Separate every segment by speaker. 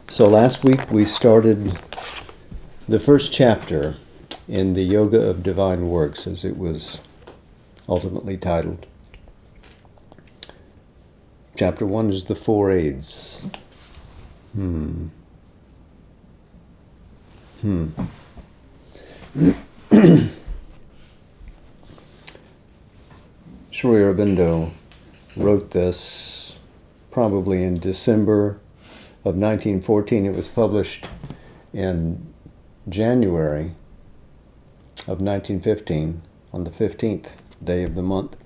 Speaker 1: So last week we started the first chapter in the Yoga of Divine Works, as it was ultimately titled. Chapter 1 is the Four Aids. Sri Aurobindo wrote this probably in December of 1914. It was published in January of 1915 on the 15th day of the month.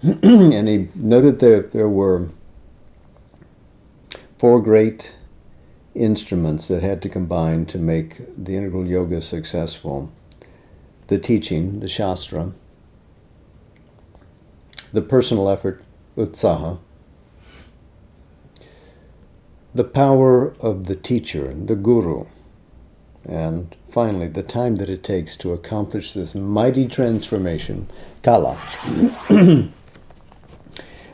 Speaker 1: And he noted that there were four great instruments that had to combine to make the integral yoga successful: the teaching, the shastra; the personal effort, utsaha; the power of the teacher, the guru; and finally, the time that it takes to accomplish this mighty transformation, kala.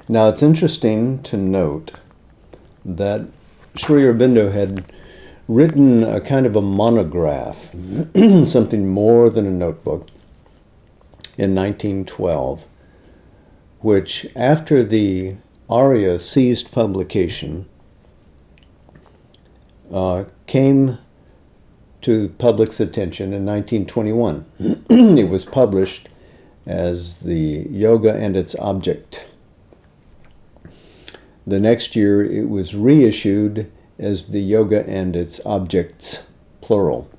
Speaker 1: Now, it's interesting to note that Sri Aurobindo had written a kind of a monograph, something more than a notebook, in 1912, which, after the Arya ceased publication, came to the public's attention in 1921. It was published as the Yoga and its Object. The next year it was reissued as the Yoga and its Objects, plural.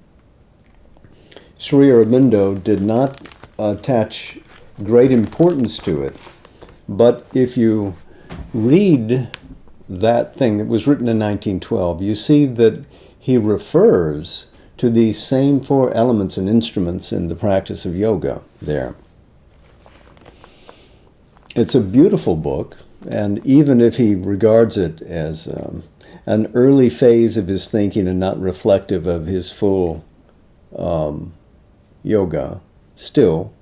Speaker 1: Sri Aurobindo did not attach great importance to it, but if you read that thing that was written in 1912, you see that he refers to these same four elements and instruments in the practice of yoga there. It's a beautiful book, and even if he regards it as an early phase of his thinking and not reflective of his full yoga, still,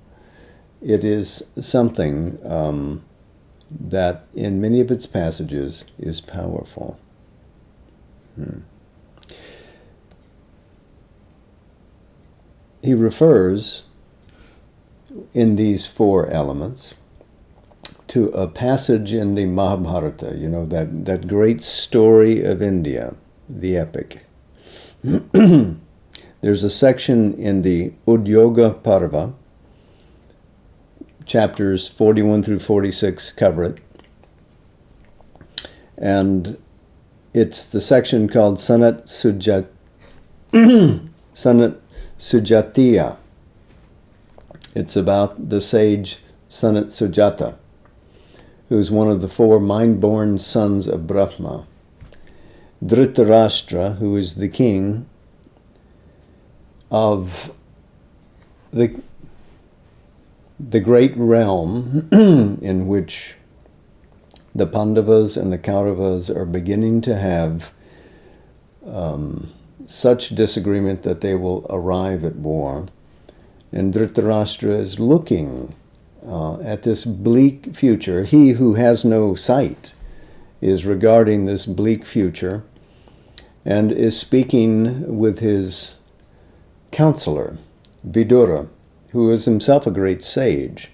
Speaker 1: it is something that in many of its passages is powerful. He refers in these four elements to a passage in the Mahabharata, that great story of India, the epic. There's a section in the Udyoga Parva, chapters 41 through 46 cover it, and it's the section called Sanat Sujatiya. It's about the sage Sanat Sujata, who is one of the four mind-born sons of Brahma. Dhritarashtra, who is the king of the great realm in which the Pandavas and the Kauravas are beginning to have such disagreement that they will arrive at war. And Dhritarashtra is looking at this bleak future. He who has no sight is regarding this bleak future and is speaking with his counselor, Vidura, who is himself a great sage.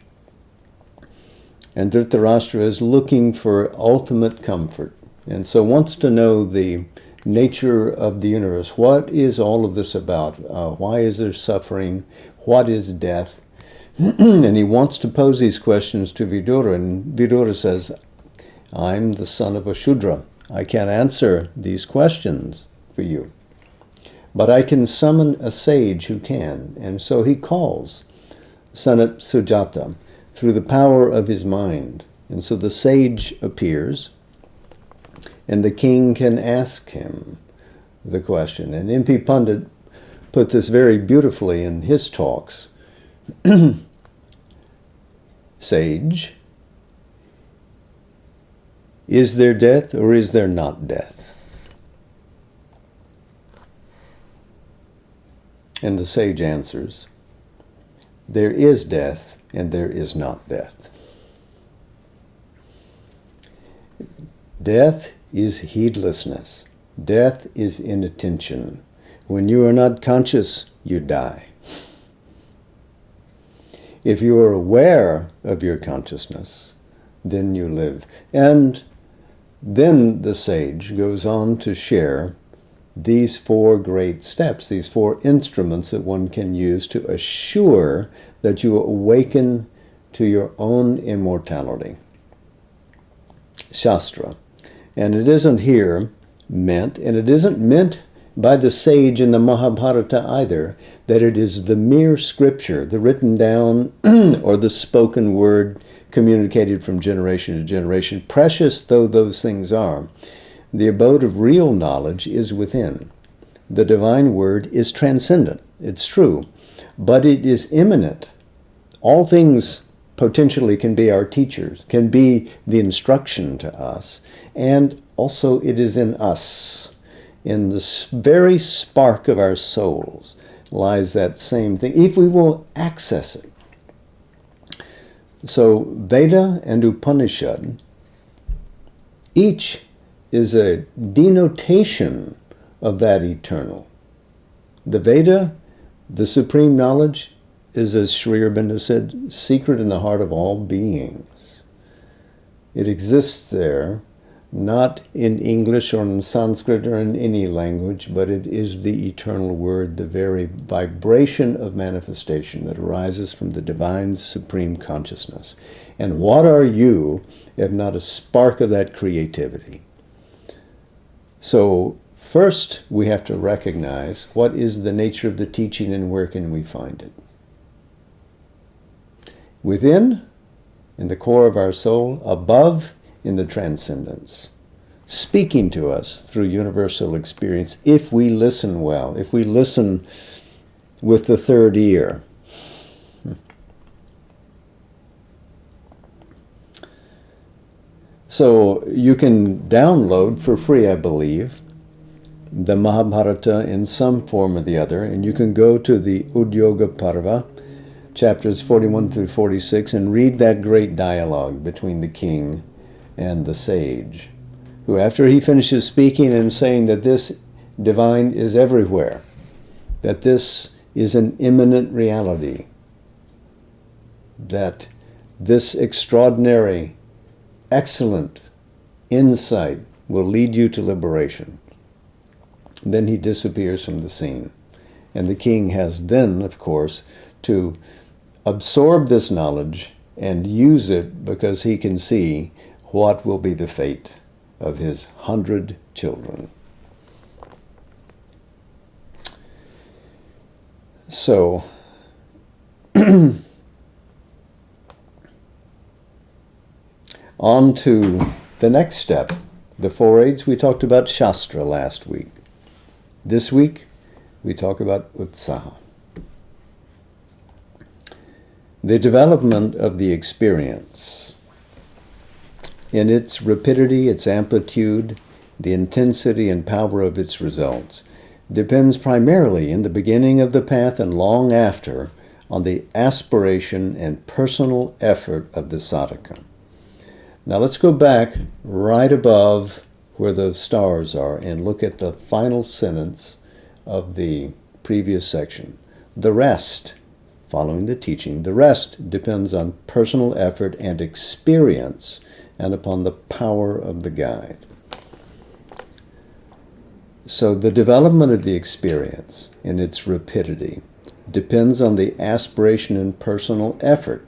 Speaker 1: And Dhritarashtra is looking for ultimate comfort, and so wants to know the nature of the universe. What is all of this about? Why is there suffering? What is death? And he wants to pose these questions to Vidura, and Vidura says, I'm the son of a Shudra. I can't answer these questions for you, but I can summon a sage who can. And so he calls Sanat Sujata through the power of his mind. And so the sage appears, and the king can ask him the question. And M.P. Pandit put this very beautifully in his talks. Sage, is there death or is there not death? And the sage answers, there is death and there is not death. Death is heedlessness. Death is inattention. When you are not conscious, you die. If you are aware of your consciousness, then you live. And then the sage goes on to share these 4 great steps, these 4 instruments that one can use to assure that you awaken to your own immortality. Shastra. And it isn't here meant, and it isn't meant by the sage in the Mahabharata either, that it is the mere scripture, the written down or the spoken word communicated from generation to generation. Precious though those things are, the abode of real knowledge is within. The divine word is transcendent, it's true, but it is immanent. All things potentially can be our teachers, can be the instruction to us, and also it is in us. In the very spark of our souls lies that same thing, if we will access it. So Veda and Upanishad, each is a denotation of that eternal. The Veda, the supreme knowledge, is, as Sri Aurobindo said, secret in the heart of all beings. It exists there, not in English or in Sanskrit or in any language, but it is the eternal word, the very vibration of manifestation that arises from the divine supreme consciousness. And what are you if not a spark of that creativity? So first we have to recognize what is the nature of the teaching and where can we find it. Within, in the core of our soul, above, in the transcendence, speaking to us through universal experience if we listen well, if we listen with the third ear. So you can download for free, I believe, the Mahabharata in some form or the other, and you can go to the Udyoga Parva, chapters 41 through 46, and read that great dialogue between the king and the sage, who after he finishes speaking and saying that this divine is everywhere, that this is an immanent reality, that this extraordinary, excellent insight will lead you to liberation. Then he disappears from the scene. And the king has then, of course, to absorb this knowledge and use it because he can see what will be the fate of his 100 children. So, on to the next step, the 4 aids. We talked about Shastra last week. This week, we talk about Utsaha. The development of the experience in its rapidity, its amplitude, the intensity and power of its results depends primarily in the beginning of the path and long after on the aspiration and personal effort of the sadhaka. Now let's go back right above where the stars are and look at the final sentence of the previous section. The rest, following the teaching, the rest depends on personal effort and experience and upon the power of the guide. So the development of the experience in its rapidity depends on the aspiration and personal effort.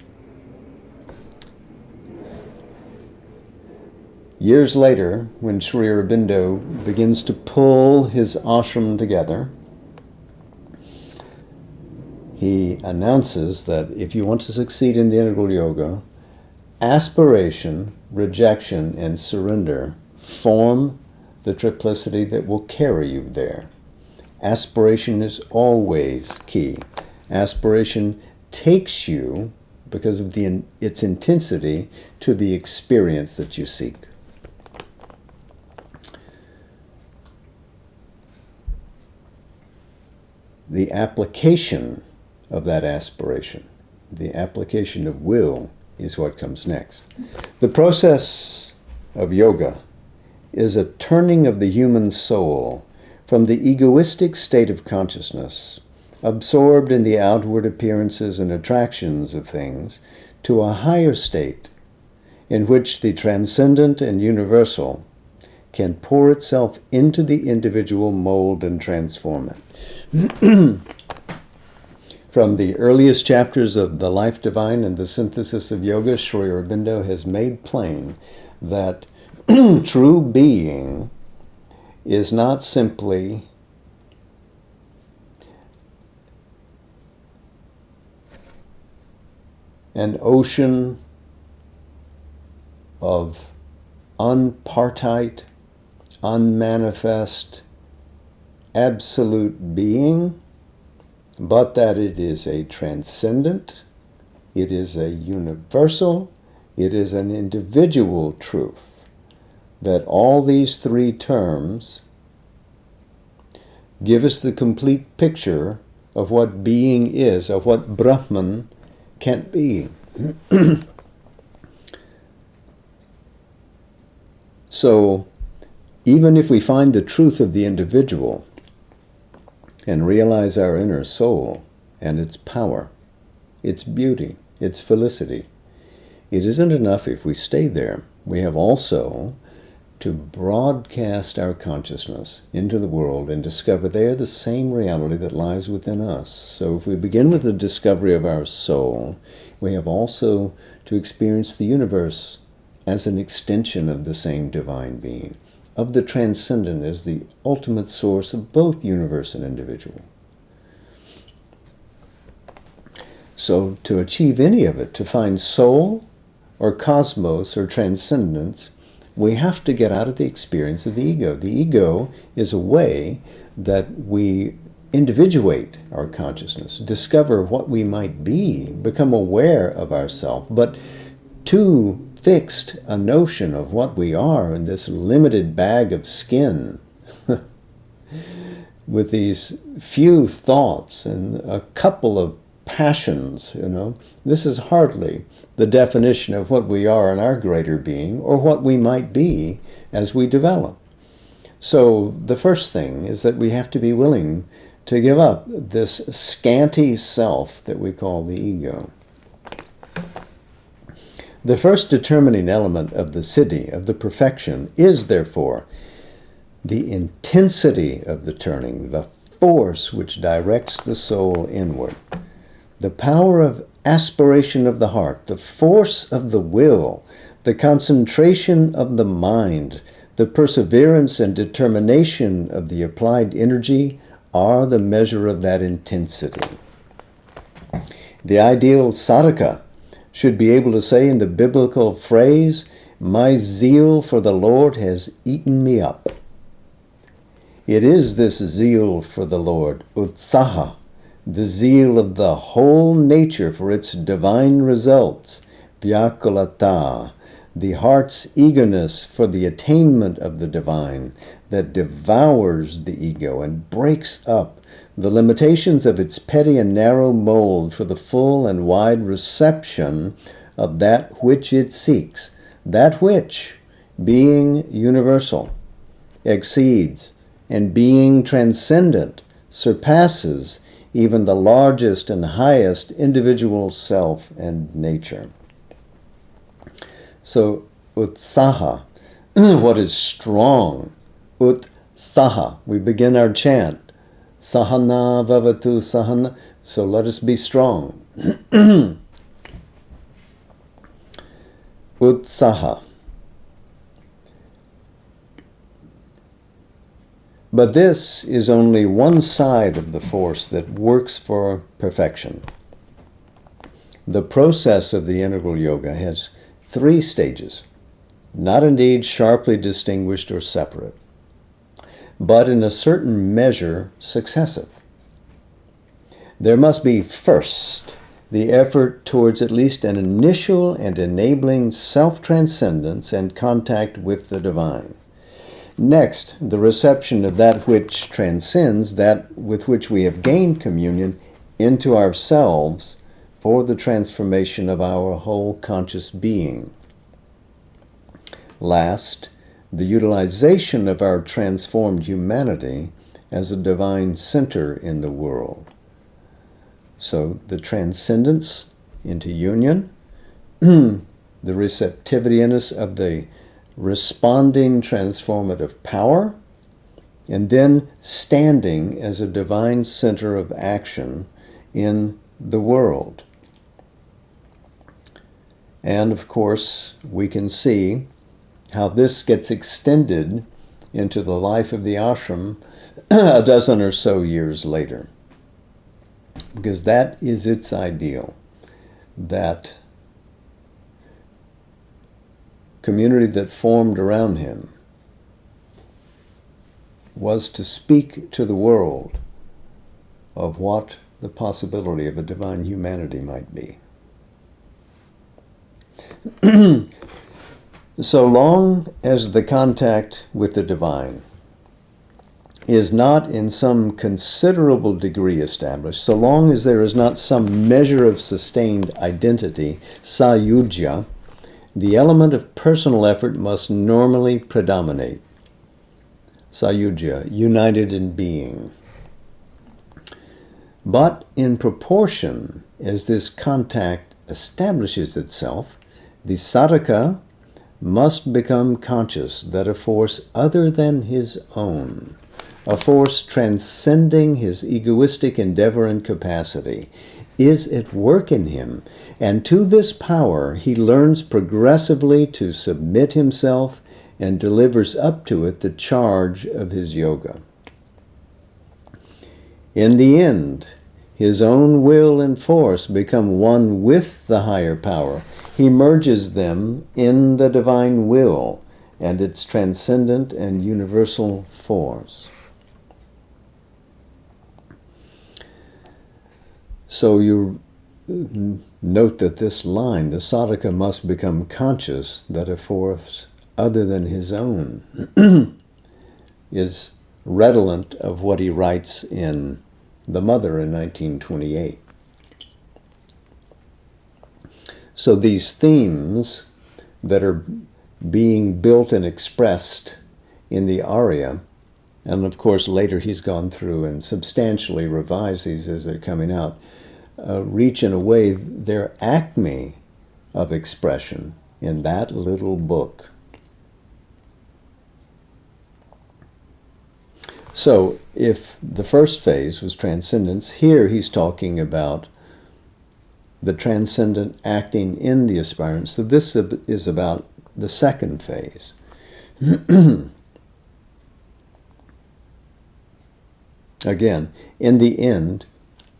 Speaker 1: Years later, when Sri Aurobindo begins to pull his ashram together, he announces that if you want to succeed in the integral yoga, aspiration, rejection, and surrender form the triplicity that will carry you there. Aspiration is always key. Aspiration takes you, because of its intensity, to the experience that you seek. The application of that aspiration, the application of will, is what comes next. The process of yoga is a turning of the human soul from the egoistic state of consciousness, absorbed in the outward appearances and attractions of things, to a higher state in which the transcendent and universal can pour itself into the individual, mold and transform it. From the earliest chapters of The Life Divine and the Synthesis of Yoga, Sri Aurobindo has made plain that true being is not simply an ocean of unpartite, unmanifest, absolute being, but that it is a transcendent, it is a universal, it is an individual truth, that all these three terms give us the complete picture of what being is, of what Brahman can be. So, even if we find the truth of the individual and realize our inner soul and its power, its beauty, its felicity, it isn't enough if we stay there. We have also to broadcast our consciousness into the world and discover there the same reality that lies within us. So if we begin with the discovery of our soul, we have also to experience the universe as an extension of the same divine being, of the transcendent as the ultimate source of both universe and individual. So to achieve any of it, to find soul or cosmos or transcendence, we have to get out of the experience of the ego. The ego is a way that we individuate our consciousness, discover what we might be, become aware of ourselves, but too fixed a notion of what we are in this limited bag of skin with these few thoughts and a couple of passions, this is hardly the definition of what we are in our greater being or what we might be as we develop. So the first thing is that we have to be willing to give up this scanty self that we call the ego. The first determining element of the siddhi, of the perfection, is therefore the intensity of the turning, the force which directs the soul inward, the power of aspiration of the heart, the force of the will, the concentration of the mind, the perseverance and determination of the applied energy are the measure of that intensity. The ideal sadhaka should be able to say in the biblical phrase, "My zeal for the Lord has eaten me up." It is this zeal for the Lord, utsaha, the zeal of the whole nature for its divine results, vyakulata, the heart's eagerness for the attainment of the divine, that devours the ego and breaks up the limitations of its petty and narrow mold for the full and wide reception of that which it seeks, that which, being universal, exceeds, and being transcendent, surpasses even the largest and highest individual self and nature. So, utsaha, what is strong, utsaha, we begin our chant, sahana vavatu sahana, so let us be strong. Utsaha. But this is only one side of the force that works for perfection. The process of the integral yoga has 3 stages, not indeed sharply distinguished or separate, but in a certain measure successive. There must be first the effort towards at least an initial and enabling self-transcendence and contact with the divine. Next, the reception of that which transcends, that with which we have gained communion, into ourselves for the transformation of our whole conscious being. Last, the utilization of our transformed humanity as a divine center in the world. So the transcendence into union, the receptivity-ness of the responding transformative power, and then standing as a divine center of action in the world. And of course, we can see how this gets extended into the life of the ashram a dozen or so years later. Because that is its ideal, that community that formed around him was to speak to the world of what the possibility of a divine humanity might be. So long as the contact with the divine is not in some considerable degree established, so long as there is not some measure of sustained identity, sayujya, the element of personal effort must normally predominate. Sayujya, united in being. But in proportion as this contact establishes itself, the sadhaka must become conscious that a force other than his own, a force transcending his egoistic endeavor and capacity, is at work in him, and to this power he learns progressively to submit himself and delivers up to it the charge of his yoga. In the end, his own will and force become one with the higher power. He merges them in the divine will and its transcendent and universal force. So you note that this line, the sadhaka must become conscious that a force other than his own is redolent of what he writes in The Mother in 1928. So these themes that are being built and expressed in the Arya, and of course later he's gone through and substantially revised these as they're coming out, reach in a way their acme of expression in that little book. So if the first phase was transcendence, here he's talking about the transcendent acting in the aspirant. So this is about the second phase. Again, in the end,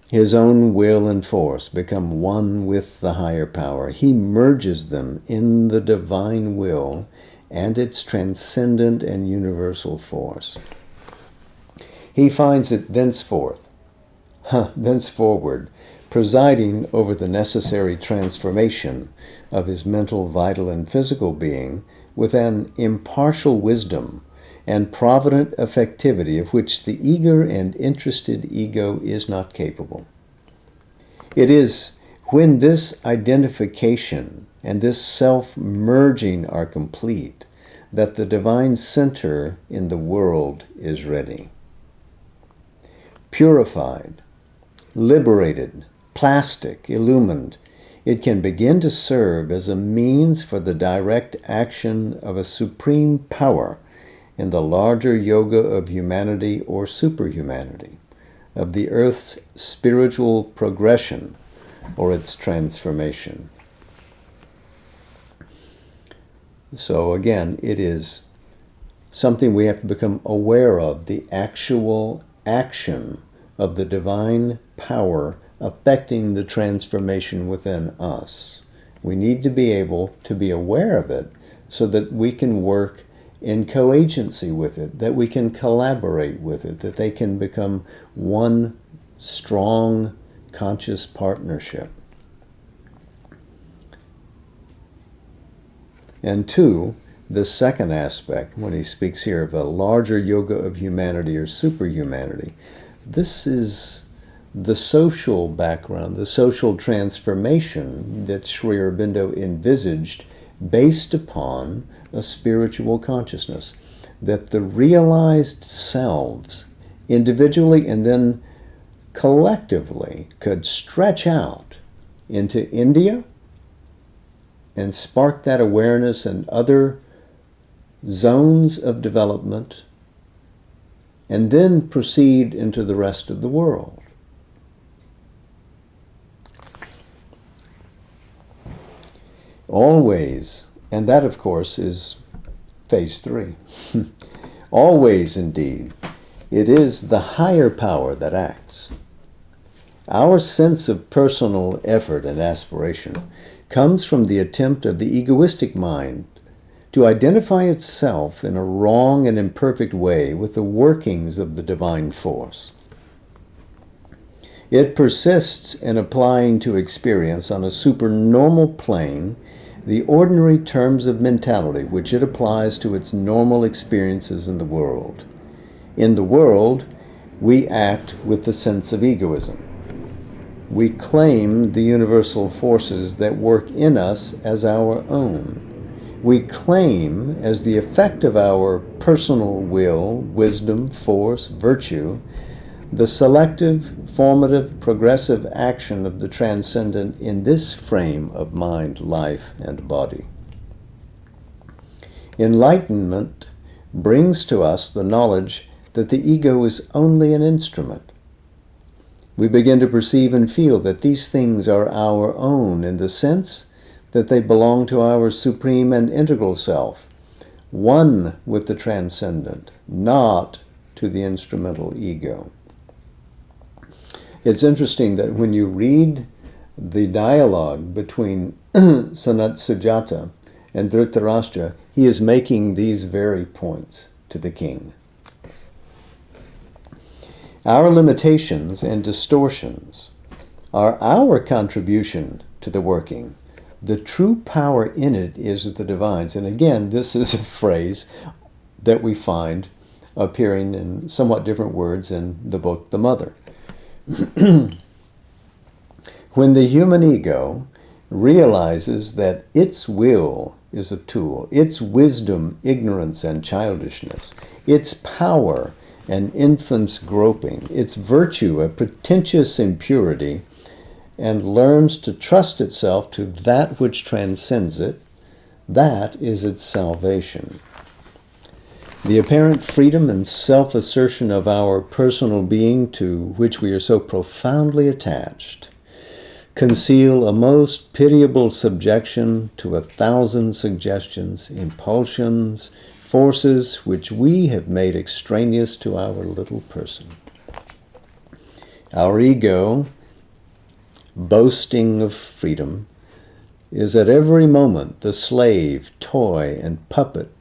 Speaker 1: his own will and force become one with the higher power. He merges them in the divine will and its transcendent and universal force. He finds it thenceforward, presiding over the necessary transformation of his mental, vital, and physical being with an impartial wisdom and provident effectivity of which the eager and interested ego is not capable. It is when this identification and this self-merging are complete that the divine center in the world is ready. Purified, liberated, plastic, illumined, it can begin to serve as a means for the direct action of a supreme power in the larger yoga of humanity or superhumanity, of the earth's spiritual progression or its transformation. So again, it is something we have to become aware of, the actual action of the divine power affecting the transformation within us. We need to be able to be aware of it so that we can work in co-agency with it, that we can collaborate with it, that they can become one strong conscious partnership. And two, the second aspect, when he speaks here of a larger yoga of humanity or superhumanity, this is the social background, the social transformation that Sri Aurobindo envisaged based upon a spiritual consciousness, that the realized selves, individually and then collectively, could stretch out into India and spark that awareness in other zones of development, and then proceed into the rest of the world. Always, and that of course is phase 3, always indeed, it is the higher power that acts. Our sense of personal effort and aspiration comes from the attempt of the egoistic mind to identify itself in a wrong and imperfect way with the workings of the divine force. It persists in applying to experience on a supernormal plane the ordinary terms of mentality which it applies to its normal experiences in the world. In the world, we act with the sense of egoism. We claim the universal forces that work in us as our own. We claim, as the effect of our personal will, wisdom, force, virtue, the selective, formative, progressive action of the transcendent in this frame of mind, life, and body. Enlightenment brings to us the knowledge that the ego is only an instrument. We begin to perceive and feel that these things are our own in the sense that they belong to our supreme and integral self, one with the transcendent, not to the instrumental ego. It's interesting that when you read the dialogue between Sanat Sujata and Dhritarashtra, he is making these very points to the king. Our limitations and distortions are our contribution to the working. The true power in it is the divine's. And again, this is a phrase that we find appearing in somewhat different words in the book The Mother. When the human ego realizes that its will is a tool, its wisdom, ignorance, and childishness, its power, an infant's groping, its virtue, a pretentious impurity, and learns to trust itself to that which transcends it, that is its salvation. The apparent freedom and self-assertion of our personal being, to which we are so profoundly attached, conceal a most pitiable subjection to 1,000 suggestions, impulsions, forces which we have made extraneous to our little person. Our ego, boasting of freedom, is at every moment the slave, toy, and puppet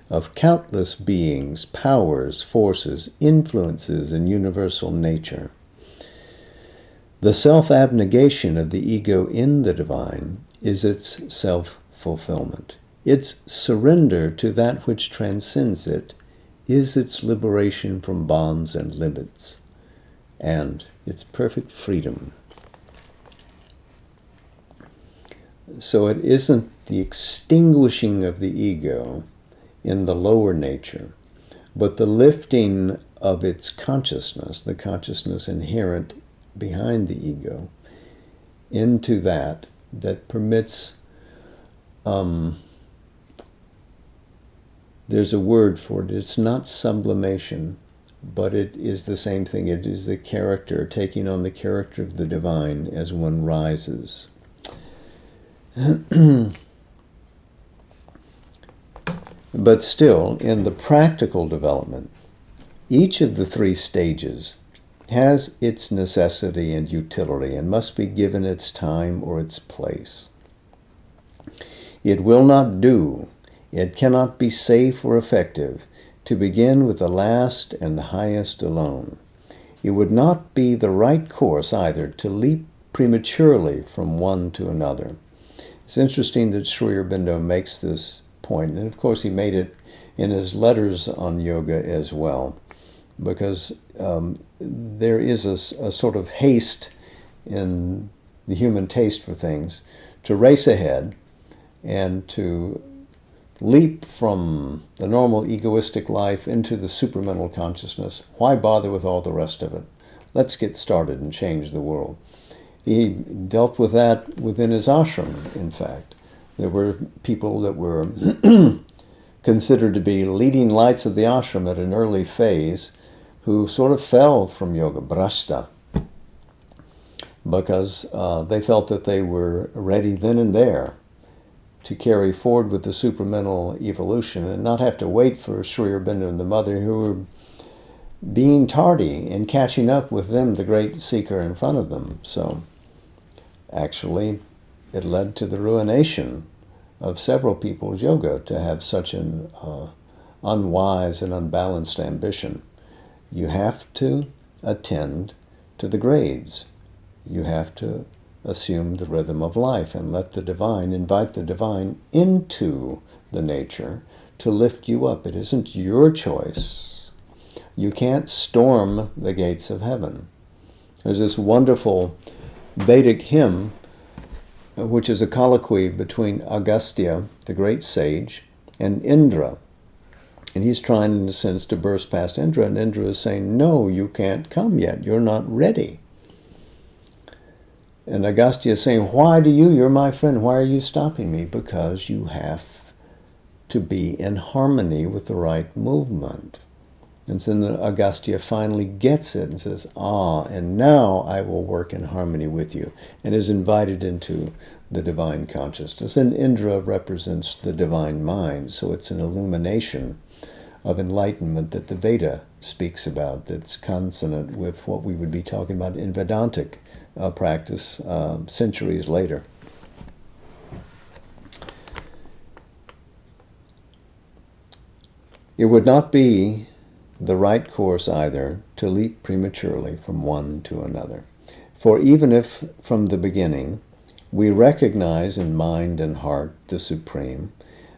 Speaker 1: of countless beings, powers, forces, influences in universal nature. The self-abnegation of the ego in the divine is its self-fulfillment. Its surrender to that which transcends it is its liberation from bonds and limits, and its perfect freedom. So it isn't the extinguishing of the ego in the lower nature, but the lifting of its consciousness, the consciousness inherent behind the ego, into that permits, there's a word for it, it's not sublimation, but it is the same thing. It is the character, taking on the character of the divine as one rises. But still, in the practical development, each of the 3 stages has its necessity and utility and must be given its time or its place. It will not do, it cannot be safe or effective to begin with the last and the highest alone. It would not be the right course either to leap prematurely from one to another. It's interesting that Sri Aurobindo makes this point, and of course he made it in his letters on yoga as well, because there is a sort of haste in the human taste for things to race ahead and to leap from the normal egoistic life into the supramental consciousness. Why bother with all the rest of it? Let's get started and change the world. He dealt with that within his ashram, in fact. There were people that were considered to be leading lights of the ashram at an early phase who sort of fell from yoga, brashta, because they felt that they were ready then and there to carry forward with the supramental evolution and not have to wait for Sri Aurobindo and the mother, who were being tardy and catching up with them, the great seeker in front of them. So actually it led to the ruination of several people's yoga to have such an unwise and unbalanced ambition. You have to attend to the grades. You have to assume the rhythm of life and let the divine, invite the divine into the nature to lift you up. It isn't your choice. You can't storm the gates of heaven. There's this wonderful Vedic hymn, which is a colloquy between Agastya, the great sage, and Indra. And he's trying, in a sense, to burst past Indra, and Indra is saying, no, you can't come yet. You're not ready. And Agastya is saying, why do you? You're my friend. Why are you stopping me? Because you have to be in harmony with the right movement. And so then Agastya finally gets it and says, and now I will work in harmony with you, and is invited into the divine consciousness. And Indra represents the divine mind, so it's an illumination of enlightenment that the Veda speaks about, that's consonant with what we would be talking about in Vedantic practice centuries later. It would not be the right course either to leap prematurely from one to another. For even if from the beginning we recognize in mind and heart the Supreme,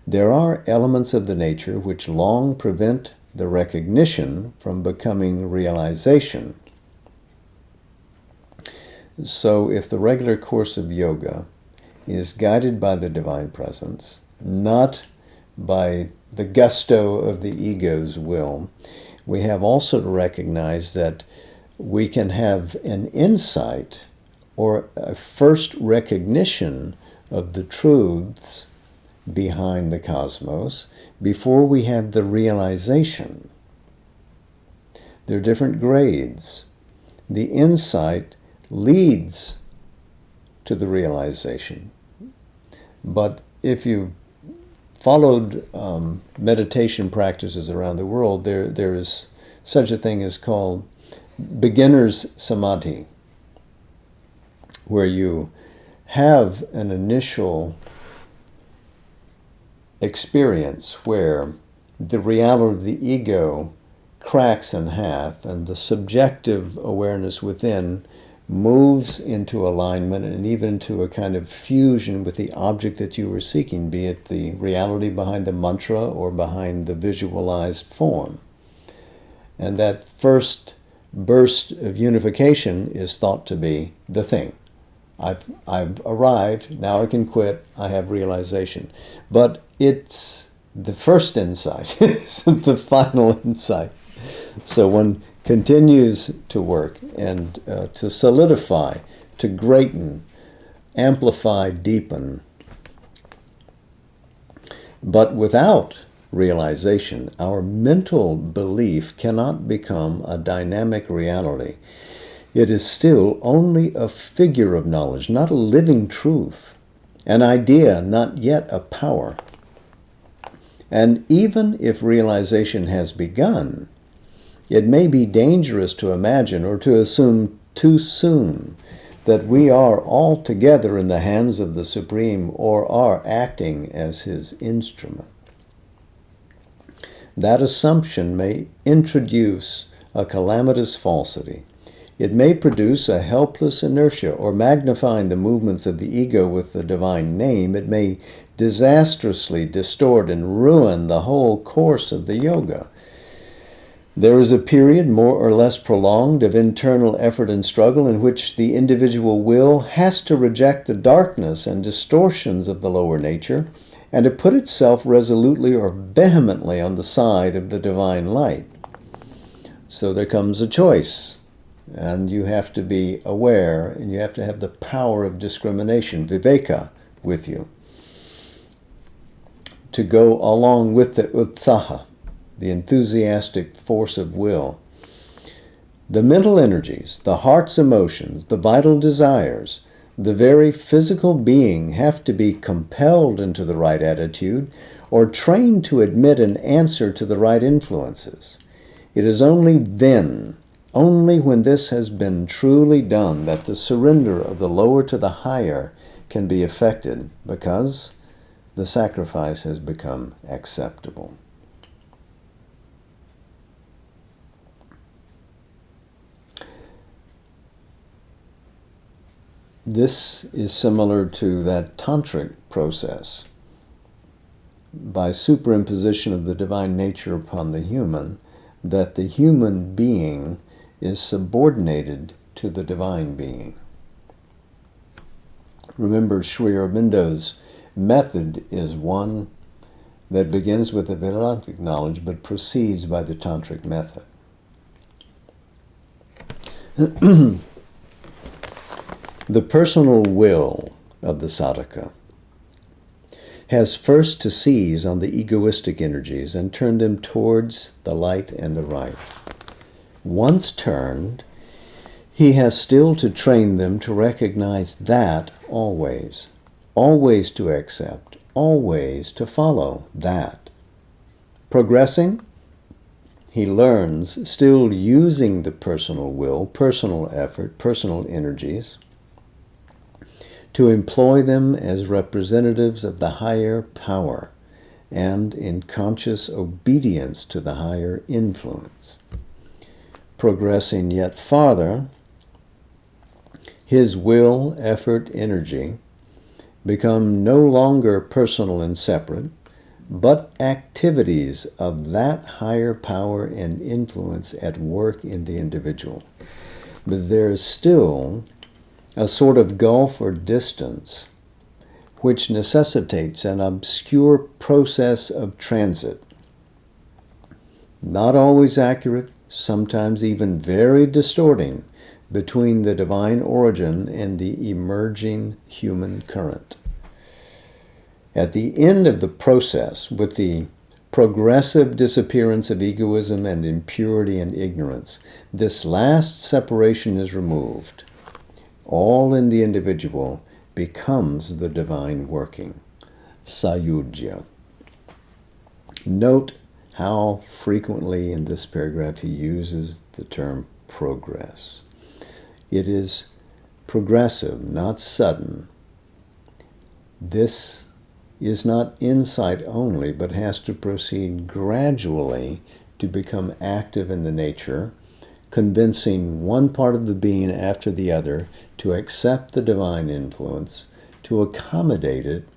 Speaker 1: there are elements of the nature which long prevent the recognition from becoming realization. So if the regular course of yoga is guided by the divine presence, not by the gusto of the ego's will, we have also to recognize that we can have an insight or a first recognition of the truths behind the cosmos before we have the realization. There are different grades. The insight leads to the realization. But if you followed meditation practices around the world, there is such a thing as called beginner's samadhi, where you have an initial experience where the reality of the ego cracks in half and the subjective awareness within moves into alignment and even into a kind of fusion with the object that you were seeking, be it the reality behind the mantra or behind the visualized form. And that first burst of unification is thought to be the thing. I've arrived, now I can quit, I have realization. But it's the first insight, it's the final insight. So one continues to work and to solidify, to greaten, amplify, deepen. But without realization, our mental belief cannot become a dynamic reality. It is still only a figure of knowledge, not a living truth, an idea, not yet a power. And even if realization has begun, it may be dangerous to imagine or to assume too soon that we are altogether in the hands of the Supreme or are acting as His instrument. That assumption may introduce a calamitous falsity. It may produce a helpless inertia, or magnifying the movements of the ego with the divine name, it may disastrously distort and ruin the whole course of the yoga. There is a period, more or less prolonged, of internal effort and struggle in which the individual will has to reject the darkness and distortions of the lower nature and to put itself resolutely or vehemently on the side of the divine light. So there comes a choice, and you have to be aware, and you have to have the power of discrimination, viveka, with you, to go along with the utsaha, the enthusiastic force of will. The mental energies, the heart's emotions, the vital desires, the very physical being have to be compelled into the right attitude or trained to admit and answer to the right influences. It is only then, only when this has been truly done, that the surrender of the lower to the higher can be effected, because the sacrifice has become acceptable. This is similar to that tantric process. By superimposition of the divine nature upon the human, that the human being is subordinated to the divine being. Remember, Sri Aurobindo's method is one that begins with the Vedantic knowledge but proceeds by the tantric method. The personal will of the sadhaka has first to seize on the egoistic energies and turn them towards the light and the right. Once turned, he has still to train them to recognize that always, always to accept, always to follow that. Progressing, he learns, still using the personal will, personal effort, personal energies, to employ them as representatives of the higher power and in conscious obedience to the higher influence. Progressing yet farther, his will, effort, energy become no longer personal and separate, but activities of that higher power and influence at work in the individual. But there is still a sort of gulf or distance which necessitates an obscure process of transit, not always accurate, sometimes even very distorting, between the divine origin and the emerging human current. At the end of the process, with the progressive disappearance of egoism and impurity and ignorance, this last separation is removed. All in the individual becomes the divine working, sayujya. Note how frequently in this paragraph he uses the term progress. It is progressive, not sudden. This is not insight only, but has to proceed gradually to become active in the nature, convincing one part of the being after the other to accept the divine influence, to accommodate it,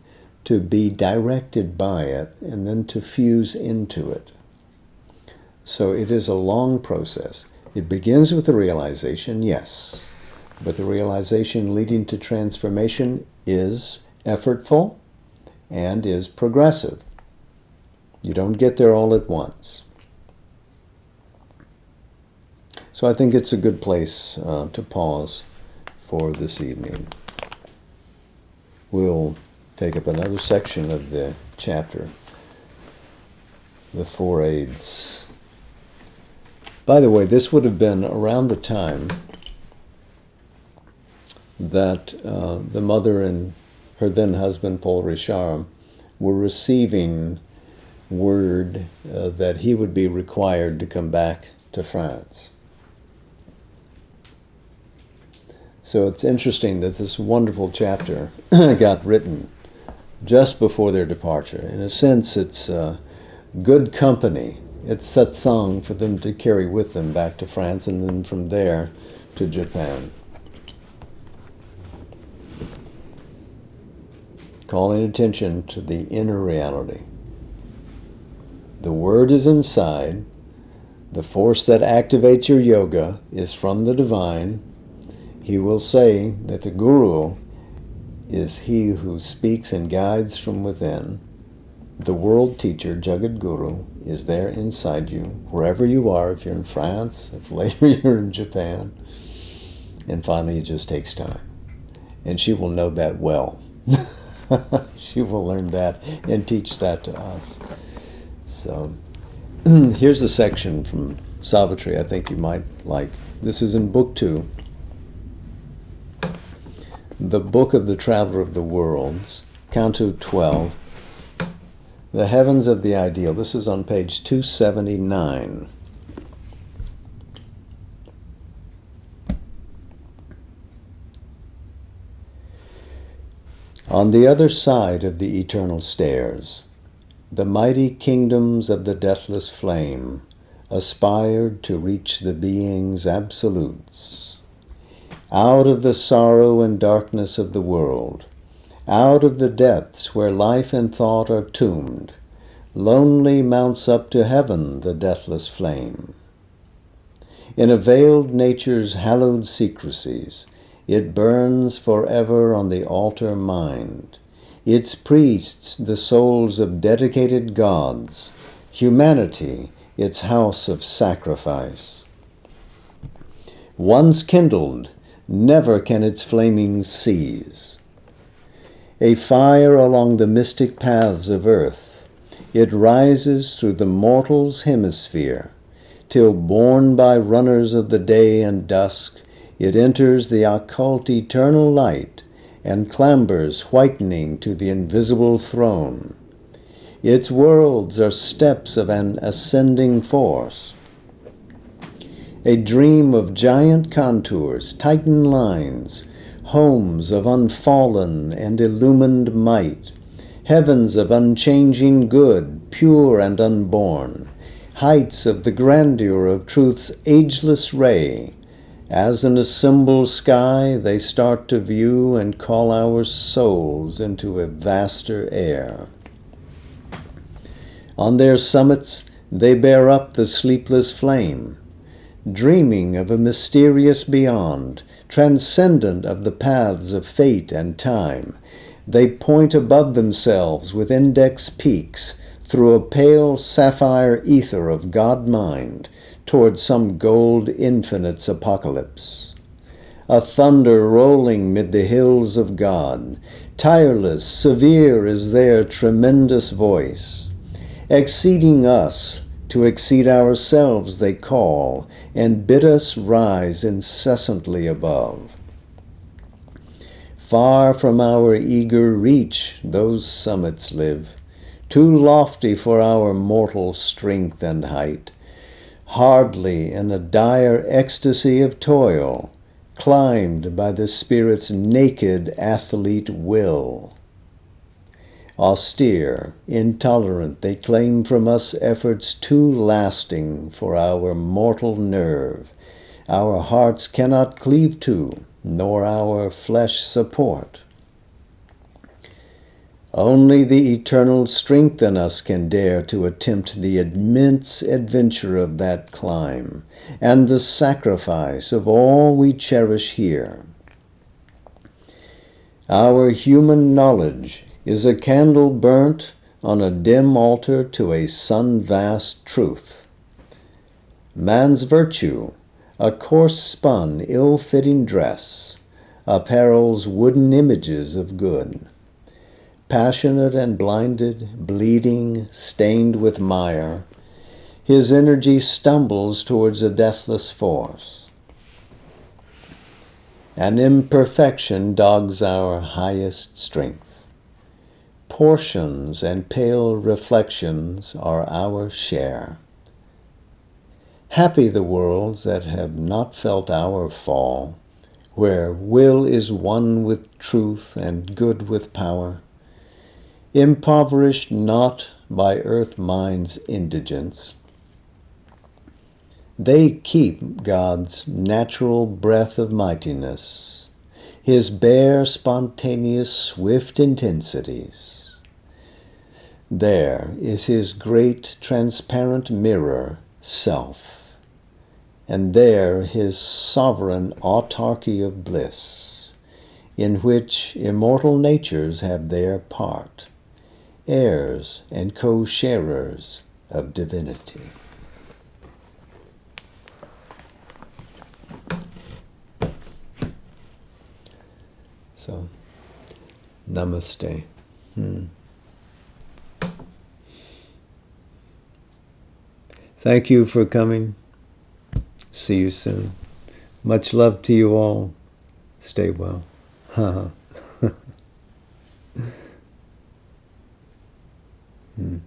Speaker 1: to be directed by it, and then to fuse into it. So it is a long process. It begins with the realization, yes, but the realization leading to transformation is effortful and is progressive. You don't get there all at once. So I think it's a good place to pause for this evening. We'll take up another section of the chapter, the Four Aids. By the way, this would have been around the time that the mother and her then husband, Paul Risharam, were receiving word that he would be required to come back to France. So it's interesting that this wonderful chapter got written just before their departure. In a sense, it's good company. It's Satsang for them to carry with them back to France and then from there to Japan. Calling attention to the inner reality. The word is inside. The force that activates your yoga is from the divine. He will say that the Guru is he who speaks and guides from within. The world teacher, Jagat Guru, is there inside you, wherever you are, if you're in France, if later you're in Japan. And finally, it just takes time. And she will know that well. She will learn that and teach that to us. So here's a section from Savitri I think you might like. This is in Book 2. The Book of the Traveler of the Worlds, Canto 12. The Heavens of the Ideal. This is on page 279. On the other side of the eternal stairs, the mighty kingdoms of the deathless flame aspired to reach the being's absolutes. Out of the sorrow and darkness of the world, out of the depths where life and thought are tombed, lonely mounts up to heaven the deathless flame. In a veiled nature's hallowed secrecies, it burns forever on the altar mind. Its priests, the souls of dedicated gods, humanity, its house of sacrifice. Once kindled, never can its flaming cease. A fire along the mystic paths of earth, it rises through the mortal's hemisphere, till borne by runners of the day and dusk, it enters the occult eternal light and clambers whitening to the invisible throne. Its worlds are steps of an ascending force, a dream of giant contours, titan lines, homes of unfallen and illumined might, heavens of unchanging good, pure and unborn, heights of the grandeur of truth's ageless ray. As in a symbol sky, they start to view and call our souls into a vaster air. On their summits, they bear up the sleepless flame, dreaming of a mysterious beyond, transcendent of the paths of fate and time. They point above themselves with index peaks through a pale sapphire ether of God-mind, towards some gold infinite's apocalypse. A thunder rolling mid the hills of God, tireless, severe is their tremendous voice. Exceeding us, to exceed ourselves they call, and bid us rise incessantly above. Far from our eager reach those summits live, too lofty for our mortal strength and height. Hardly in a dire ecstasy of toil, climbed by the Spirit's naked athlete will. Austere, intolerant, they claim from us efforts too lasting for our mortal nerve, our hearts cannot cleave to, nor our flesh support. Only the eternal strength in us can dare to attempt the immense adventure of that climb and the sacrifice of all we cherish here. Our human knowledge is a candle burnt on a dim altar to a sun-vast truth. Man's virtue, a coarse-spun, ill-fitting dress, apparels wooden images of good. Passionate and blinded, bleeding, stained with mire, his energy stumbles towards a deathless force. An imperfection dogs our highest strength. Portions and pale reflections are our share. Happy the worlds that have not felt our fall, where will is one with truth and good with power, impoverished not by earth-mind's indigence. They keep God's natural breath of mightiness, his bare, spontaneous, swift intensities. There is his great, transparent mirror, self, and there his sovereign autarky of bliss, in which immortal natures have their part. heirs and co-sharers of divinity. So, namaste. Thank you for coming. See you soon. Much love to you all. Stay well. Hmm.